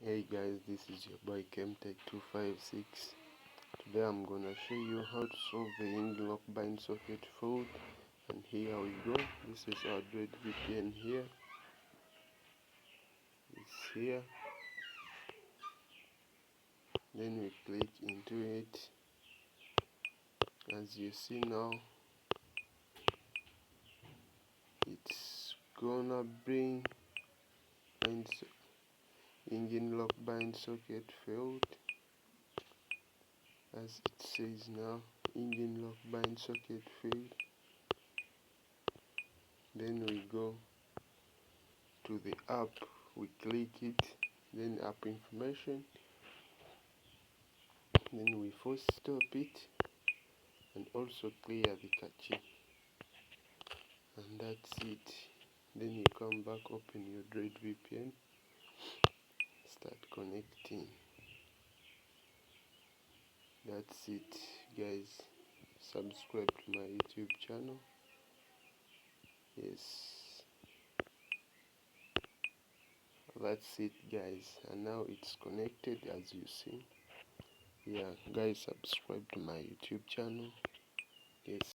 Hey guys, this is your boy Chemtech256. Today I'm gonna show you how to solve the ing-lock bind socket fault. And here we go. This is our Droid VPN here. It's here. Then we click into it. As you see now, it's gonna bring ing-lock bind socket failed. As it says now, ing-lock bind socket failed. Then we go to the app, we click it, then app information, then we force stop it and also clear the cache, and that's it. Then you come back, open your Droid VPN, start connecting. That's it guys. Subscribe to my YouTube channel. Yes, that's it guys, and now it's connected as you see. Yeah guys, subscribe to my YouTube channel. Yes.